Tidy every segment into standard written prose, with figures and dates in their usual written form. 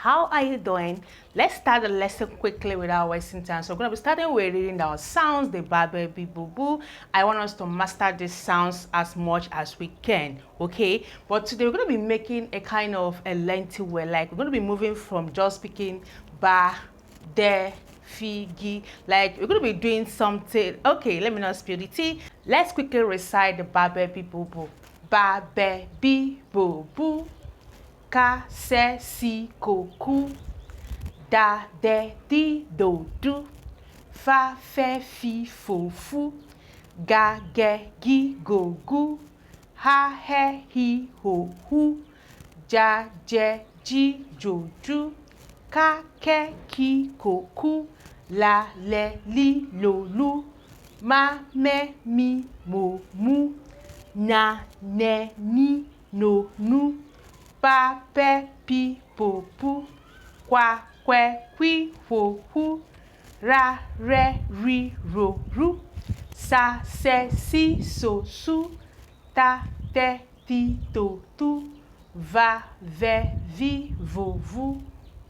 how are you doing? Let's start the lesson quickly without wasting time. So we're going to be starting with reading our sounds, the ba, be, boo, boo. I want us to master these sounds as much as we can, okay? But today we're going to be making a kind of a lengthy word. Like we're going to be moving from just speaking ba, de, fi, gi. Like we're going to be doing something. Okay, let me not spill the tea. Let's quickly recite the ba, be, bi, boo, boo. Ba, be, bi, boo, boo. Ka, se, si, ko, ku. Da, de, di, do, do. Fa, fe, fi, fo, fu. Ga, ge, gi, go, gu. Ha, he, hi, ho, hu. Ja, je, ji, jo, ju. Ka, ke, ki, ko, ku. La, le, li, lo, lu. Ma, me, mi, mo, mu. Na, ne, ni, no, nu. Pa, pe, pi, po, pu. Kwa, kwe, kwi, ho, hu. Ra, re, ri, ro, ru. Sa, se, si, so, su. Ta, te, ti, to, tu. Va, ve, vi, vo, vu.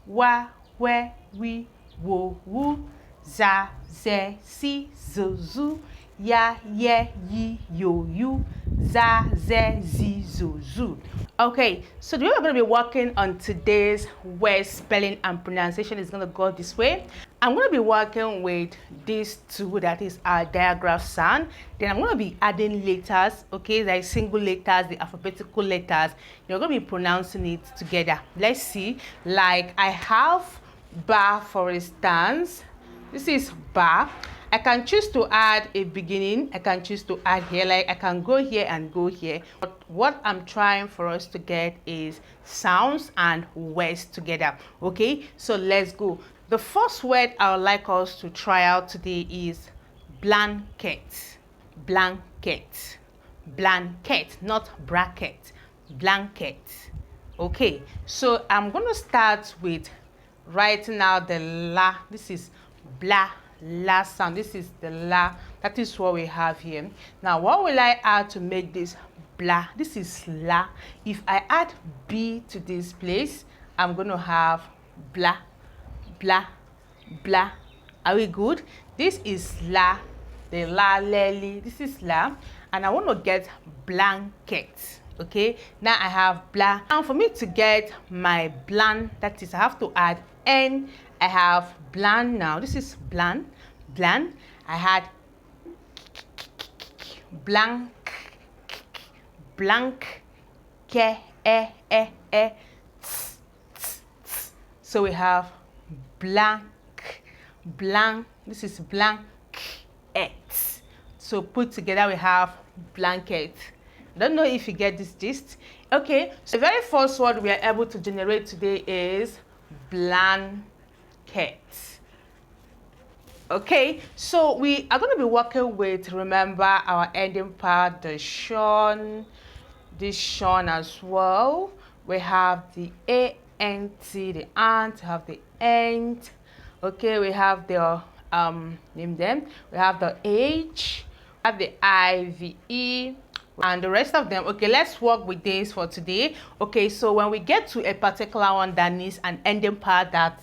Wa, we, wi, wo, wu. Za, ze, si, zo, zu. Ya, ye, yi, yo, yu. Za, ze, zi, zo, zu. Okay, so the way we're going to be working on today's word spelling and pronunciation is going to go this way. I'm going to be working with these two, that is our digraph sound. Then I'm going to be adding letters, okay, like single letters, the alphabetical letters. You're going to be pronouncing it together. Let's see. Like I have ba, for instance. This is ba. I can choose to add a beginning. I can choose to add here, like I can go here and go here. But what I'm trying for us to get is sounds and words together. Okay, so let's go. The first word I would like us to try out today is blanket. Blanket. Blanket, not bracket. Blanket. Okay, so I'm going to start with writing out the la. This is blah. La sound. This is the la. That is what we have here. Now what will I add to make this blah? This is la. If I add b to this place, I'm going to have blah, blah, blah. Are we good? This is la, the la, lely. This is la, and I want to get blanket. Okay, now I have blah, and for me to get my bland, that is I have to add n. I have bland now. This is bland, bland. I had blank, blank, ke, e. So we have blank, blank. This is blank, et. So put together we have blanket. I don't know if you get this gist. Okay, so the very first word we are able to generate today is blanket. Okay, so we are going to be working with, remember, our ending part, the shon, this shon as well. We have the A-N-T, the ant, have the ant. Okay, we have the name them. We have the H, we have the I-V-E, and the rest of them. Okay, let's work with this for today. Okay, so when we get to a particular one that needs an ending part that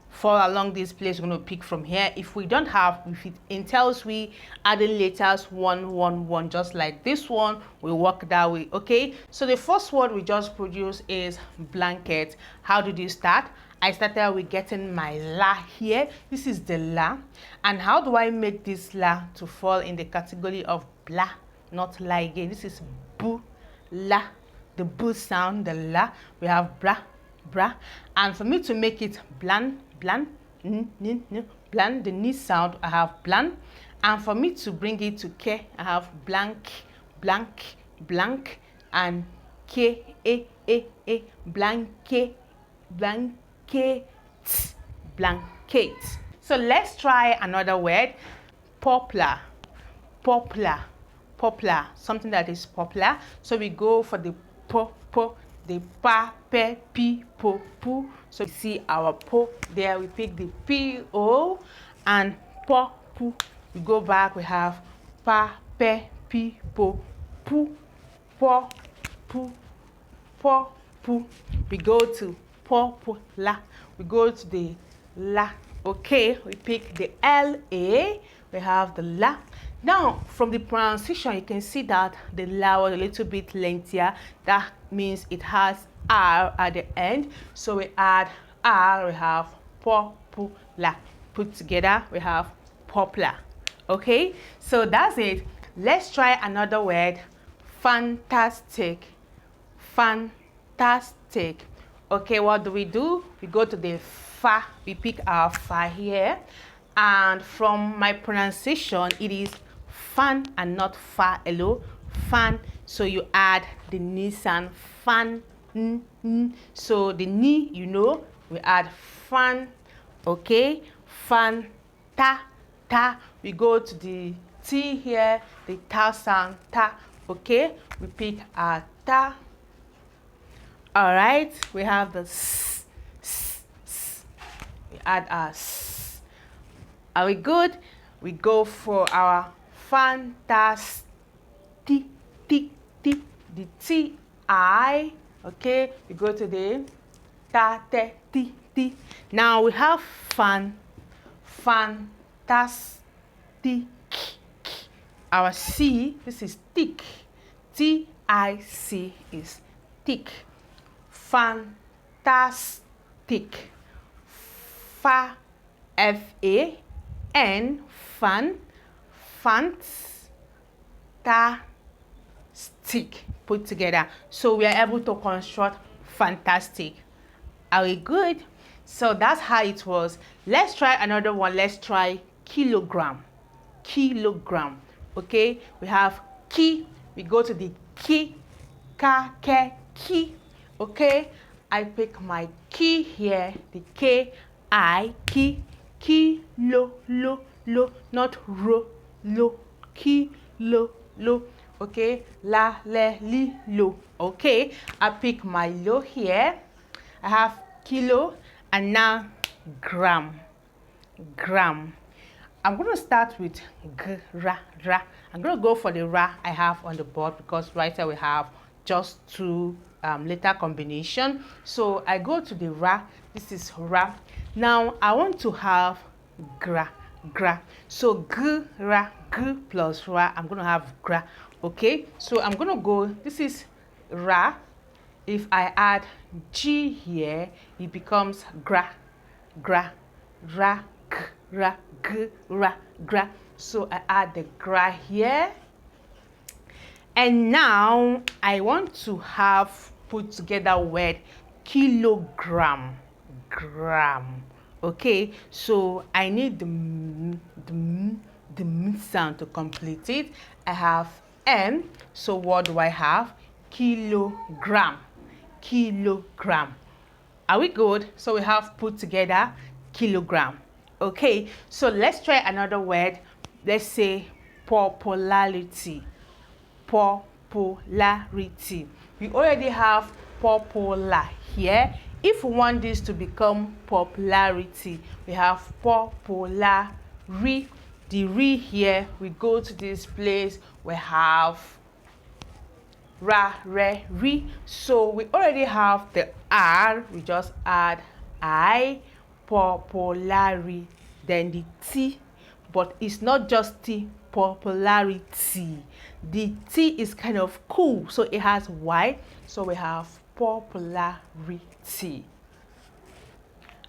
fall along this place, we're going to pick from here. If we don't have, if it entails we adding letters 1, 1, 1, just like this one, we work that way. Okay, so the first word we just produced is blanket. How did you start? I started with getting my la here. This is the la. And how do I make this la to fall in the category of blah, not la again? This is boo, la, the boo sound, the la. We have bra, bra. And for me to make it bland, bland, bland, the ni sound, I have bland. And for me to bring it to ke, I have blank, blank, blank, and ke, blanket, blanket, blanket. So let's try another word. Poplar, poplar, poplar, something that is popular. So we go for the po, the pa, pe, pi, po, pu. So you see our po there, we pick the p, o, and po, pu. We go back, we have pa, pe, pi, po, pu, po, pu, po, pu. We go to popular. We go to the la. Okay, we pick the la. We have the la. Now, from the pronunciation, you can see that the la was a little bit lengthier. That means it has r at the end. So we add r. We have popular. Put together, we have popular. Okay, so that's it. Let's try another word. Fantastic. Fantastic. Okay, what do? We go to the fa. We pick our fa here, and from my pronunciation it is fan and not fa. Hello, fan. So you add the ni sound, fan. So the ni, you know, we add fan. Okay, fan ta. We go to the t here, the ta sound, ta. Okay, we pick our ta. All right, we have the s. We add our s. Are we good? We go for our fantastic, the t I. Okay, we go to the ta te ti. Now we have fantastic. Our c, this is thick. T-I-C is thick. Fantastic. Fa, F-A-N, fan, fantastic. Put together. So we are able to construct fantastic. Are we good? So that's how it was. Let's try another one. Let's try kilogram. Kilogram. Okay, we have ki. We go to the ki, ka, ke, ki. Okay, I pick my ki here, the k, I, ki, lo, not ro, lo, ki, lo. Okay, la, le, li, lo. Okay, I pick my lo here. I have kilo, and now gram. I'm going to start with ra. I'm going to go for the ra I have on the board, because right here we have just two letter combination. So I go to the ra. This is ra. Now I want to have gra. So g plus ra. I'm going to have gra. Okay, so I'm going to go. This is ra. If I add g here, it becomes gra. Gra. So I add the gra here, and now I want to have put together word kilogram. Okay, so I need the m sound to complete it. I have m. So what do I have? Kilogram. Are we good? So we have put together kilogram. Okay, so let's try another word. Let's say popularity. We already have popular here. If we want this to become popularity, we have popular. The re here, we go to this place, we have ra, re, ri. So we already have the r, we just add I, popularity, then the t, but it's not just t, popularity. The t is kind of cool, so it has y, so we have popularity.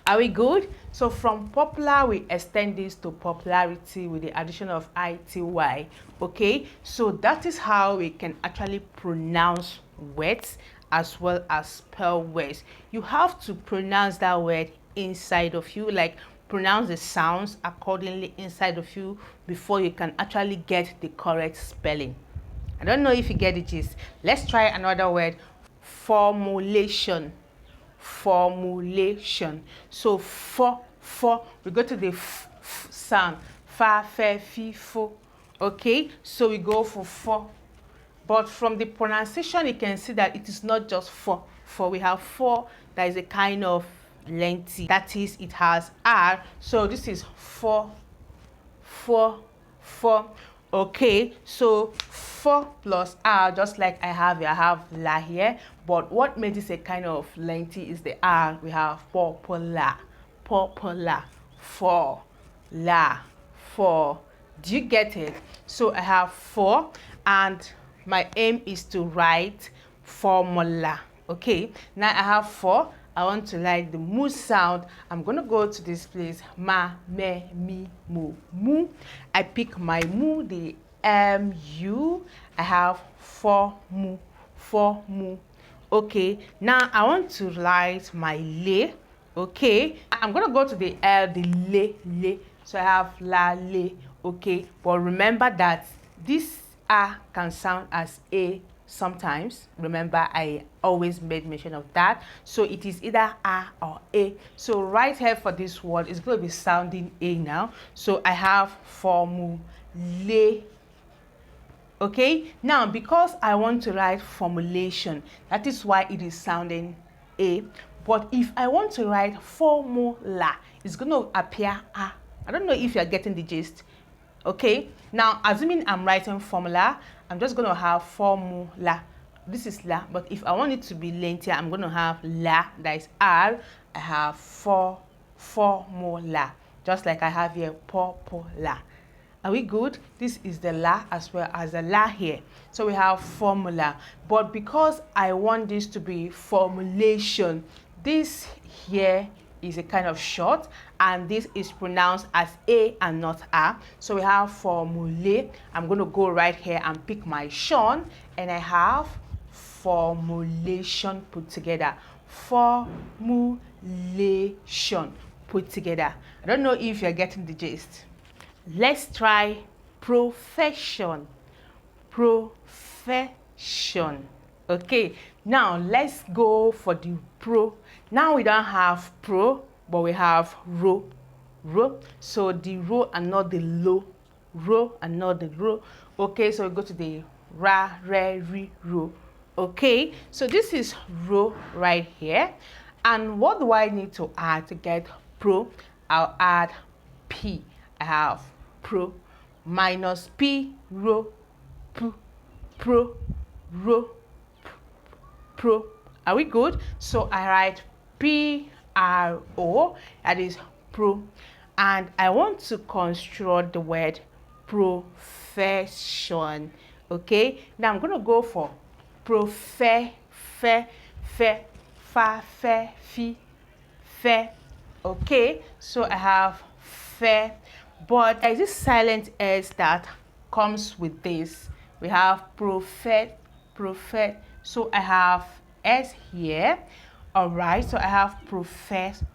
Are we good? So from popular, we extend this to popularity with the addition of ity. Okay, so that is how we can actually pronounce words as well as spell words. You have to pronounce that word inside of you, like pronounce the sounds accordingly inside of you before you can actually get the correct spelling. I don't know if you get the gist. Let's try another word. Formulation. So for we go to the f sound. Fa, fe, fi, fo. Okay, so we go for, but from the pronunciation you can see that it is not just for. We have for that is a kind of lengthy, that is, it has r. So this is for. Okay, so 4 plus R, just like I have here, I have la here, but what makes this a kind of lengthy is the R. We have popular, 4 la 4. Do you get it? So I have 4, and my aim is to write formula. Okay, now I have 4. I want to write the mu sound. I'm going to go to this place, ma, me, mi, mu, mu. I pick my mu, the mu. I have 4 mu, 4 mu. Okay, now I want to write my le. Okay, I'm going to go to the L, the le. So I have la, le. Okay, but remember that this A can sound as A sometimes. Remember, I always made mention of that. So it is either A or A. So right here for this word is going to be sounding A now. So I have formula. Okay, now because I want to write formulation, that is why it is sounding A. But if I want to write formula, it's going to appear A. I don't know if you're getting the gist. Okay, now assuming I'm writing formula, I'm just going to have formula. This is la, but if I want it to be lengthier, I'm going to have la, that is R. I have formula, just like I have here popular. Are we good? This is the la as well as the la here. So we have formula, but because I want this to be formulation, this here is a kind of short, and this is pronounced as A and not A. So we have formula. I'm going to go right here and pick my shon, and I have formulation put together. Formulation put together. I don't know if you're getting the gist. Let's try profession. Profession. Okay, now let's go for the pro. Now we don't have pro, but we have ro. So the ro and not the lo. Ro and not the ro. Okay, so we go to the ra, re, ri, ro. Okay, so this is ro right here. And what do I need to add to get pro? I'll add p. I have pro minus p, ro, p, pro, ro, pro. Are we good? So I write P-R-O, that is pro, and I want to construct the word profession. Okay, now I'm going to go for fe, fa, fe, fi, fe. Okay, so I have fe, but there is this silent S that comes with this. We have prophet. So I have S here. All right, so I have profession.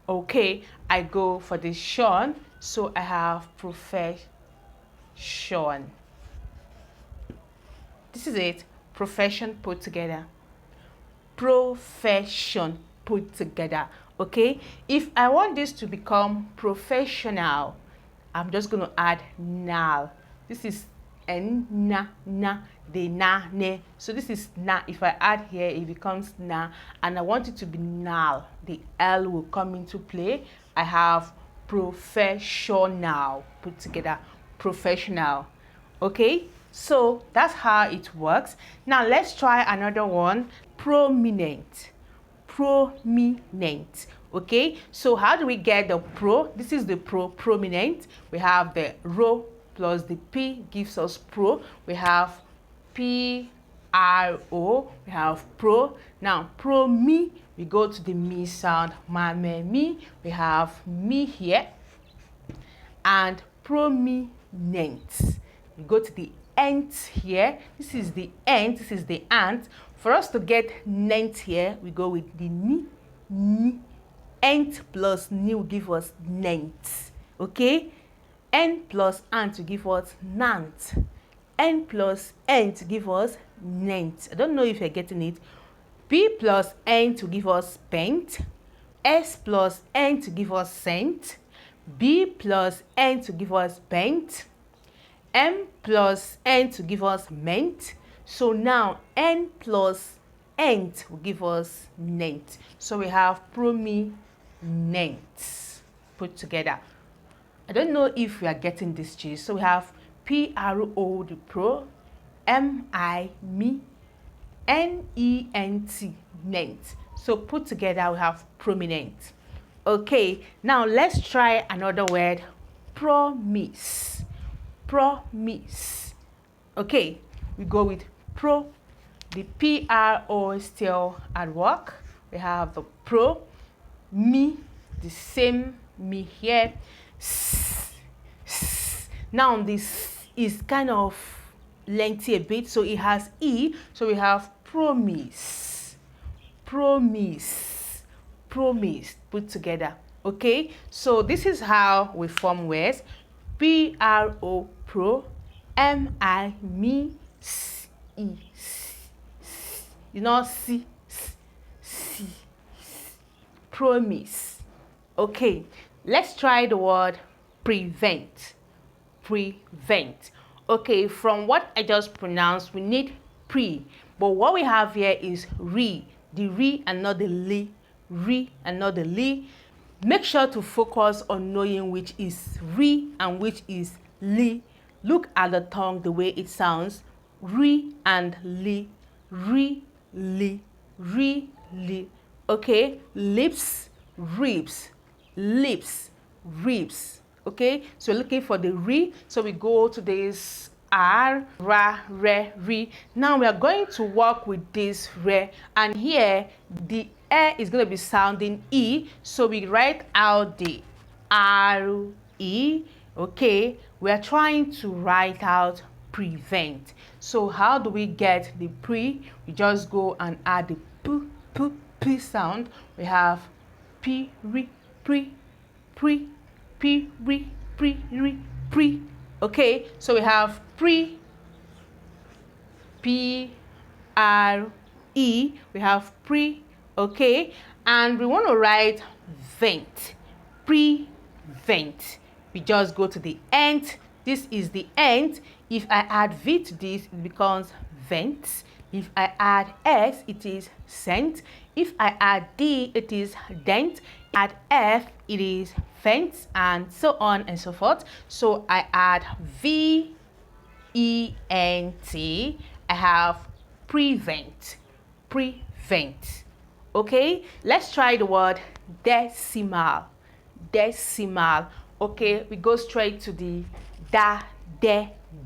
Okay, I go for the shon, so I have profession. This is it. Profession put together. Profession put together. Okay, if I want this to become professional, I'm just going to add nal. This is na, the na, ne. So this is na. If I add here, it becomes na, and I want it to be nal. The L will come into play. I have professional put together. Professional. Okay, so that's how it works. Now let's try another one. Prominent. Okay, so how do we get the pro? This is the prominent. We have the ro plus the p gives us pro. We have P-R-O. We have pro. Now pro me, we go to the me sound, ma, me, mi. We have me here, and prominent. We go to the ant here. This is the ant. This is the ant. For us to get nent here, we go with the ni. Ant plus ni will give us nent. Okay? N plus ant to give us nant. N plus n to give us nent. I don't know if you're getting it. P plus n to give us pent. S plus n to give us scent. B plus n to give us bent. M plus n to give us ment. So now n plus ent will give us nent. So we have prominent put together. I don't know if we are getting this gist. So we have P-R-O, the pro, M-I, me, N-E-N-T, nent. So put together we have prominent. Okay, now let's try another word, promise. Promise. Okay, we go with pro. The P-R-O is still at work. We have the pro, me, the same me here. Now this is kind of lengthy a bit, so it has E, so we have promise. Promise. Promise put together. Okay, so this is how we form words. P-R-O, pro, M-I, me, S-E, you know, C, promise. Okay, let's try the word prevent. Prevent. Okay, from what I just pronounced, we need pre, but what we have here is re, the re and not the li, re and not the li. Make sure to focus on knowing which is re and which is li. Look at the tongue, the way it sounds, re and li, re, li, re, li. Okay, lips, ribs, lips, ribs. Okay, so looking for the re, so we go to this R, ra, re, re. Now we are going to work with this re, and here the air is going to be sounding E, so we write out the R, E. Okay, we are trying to write out prevent. So how do we get the pre? We just go and add the p sound. We have p, re, pre, p, re, pre. Okay, so we have pre, P, R, E. We have pre. Okay, and we want to write vent. Prevent. We just go to the end. This is the end. If I add V to this, it becomes vent. If I add S, it is scent. If I add D, it is dent. Add F, it is fence, and so on and so forth. So I add V, E, N, T. I have prevent. Prevent. Okay, let's try the word decimal. Decimal. Okay, we go straight to the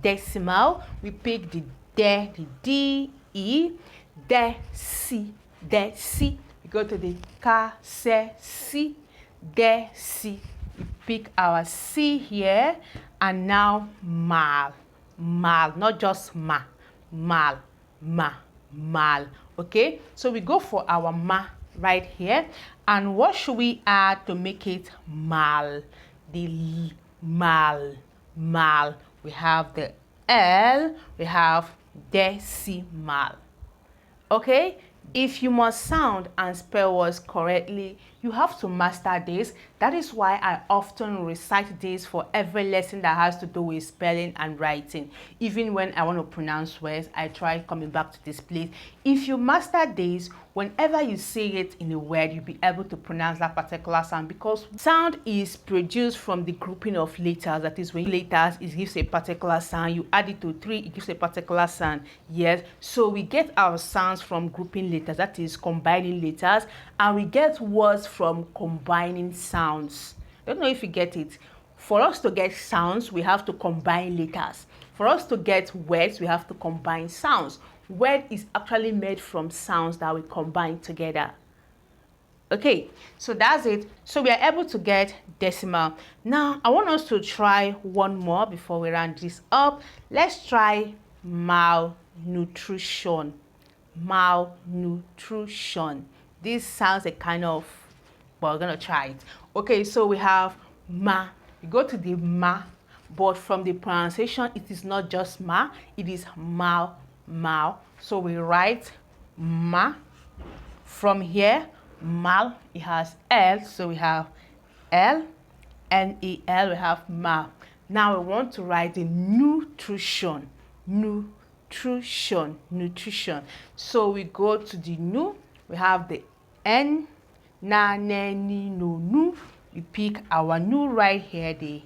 decimal. We pick the D, E, deci. We go to the si, deci. We pick our C here, and now mal, not just mal. Okay, so we go for our ma right here, and what should we add to make it mal? The mal. We have the L, we have decimal. Okay, if you must sound and spell words correctly, you have to master this. That is why I often recite this for every lesson that has to do with spelling and writing. Even when I want to pronounce words, I try coming back to this place. If you master this, whenever you say it in a word, you'll be able to pronounce that particular sound, because sound is produced from the grouping of letters. That is, when letters, it gives a particular sound. You add it to 3, it gives a particular sound. Yes, so we get our sounds from grouping letters, that is combining letters, and we get words from combining sounds. I don't know if you get it. For us to get sounds, we have to combine letters. For us to get words, we have to combine sounds. Word is actually made from sounds that we combine together. Okay, so that's it. So we are able to get decimal. Now, I want us to try one more before we round this up. Let's try malnutrition. Malnutrition. This sounds a kind of, but we're going to try it. Okay, so we have ma. You go to the ma, but from the pronunciation, it is not just ma, it is mal. So we write ma. From here, mal, it has L, so we have L, N-E-L, we have mal. Now we want to write the nutrition. So we go to the nu, we have the N, na, ne, ni, no, nu. We pick our nu right here, the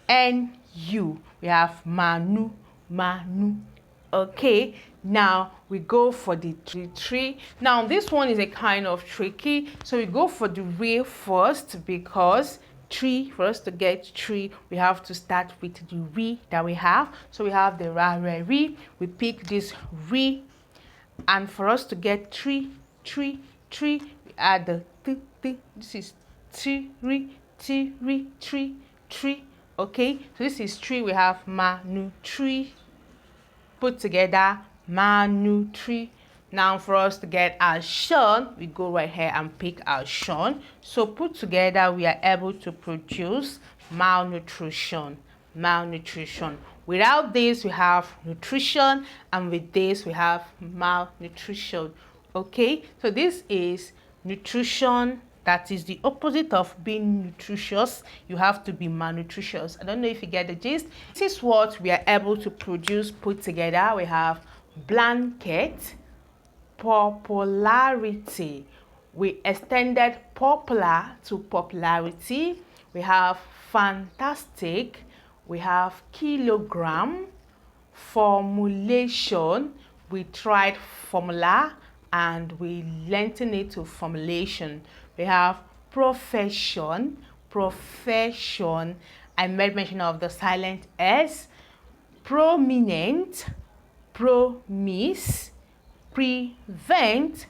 N-U. We have manu, manu. Okay, now we go for the tree. Now this one is a kind of tricky, so we go for the re first, because tree, for us to get tree, we have to start with the re that we have. So we have the ra, re, re. We pick this re, and for us to get tree, we add the t. This is tree, tree. Okay, so this is tree. We have manu tree. Put together, manu tree. Now for us to get our shun, we go right here and pick our shun. So put together, we are able to produce malnutrition. Without this, we have nutrition, and with this, we have malnutrition. Okay, so this is nutrition. That is the opposite of being nutritious. You have to be malnutritious. I don't know if you get the gist. This is what we are able to produce, put together. We have blanket, popularity. We extended popular to popularity. We have fantastic. We have kilogram, formulation. We tried formula and we lengthen it to formulation. We have profession. I made mention of the silent S. Prominent, promise, prevent,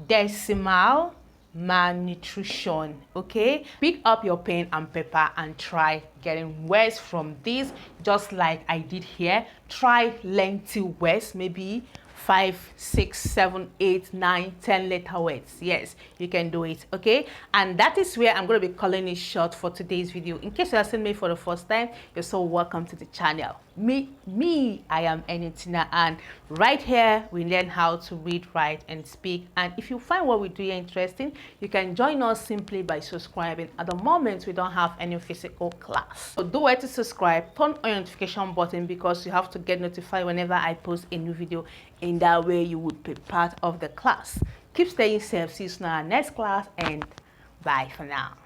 decimal, malnutrition. Okay, pick up your pen and paper and try getting words from this, just like I did here. Try lengthy words, maybe 5, 6, 7, 8, 9, 10 letter words. Yes, you can do it. Okay, and that is where I'm going to be calling it short for today's video. In case you are seeing me for the first time, you're so welcome to the channel. I am Enitina, and right here we learn how to read, write, and speak. And if you find what we do here interesting, you can join us simply by subscribing. At the moment, we don't have any physical class, so do it to subscribe, turn on your notification button, because you have to get notified whenever I post a new video. In that way, you would be part of the class. Keep staying safe. See you in our next class, and bye for now.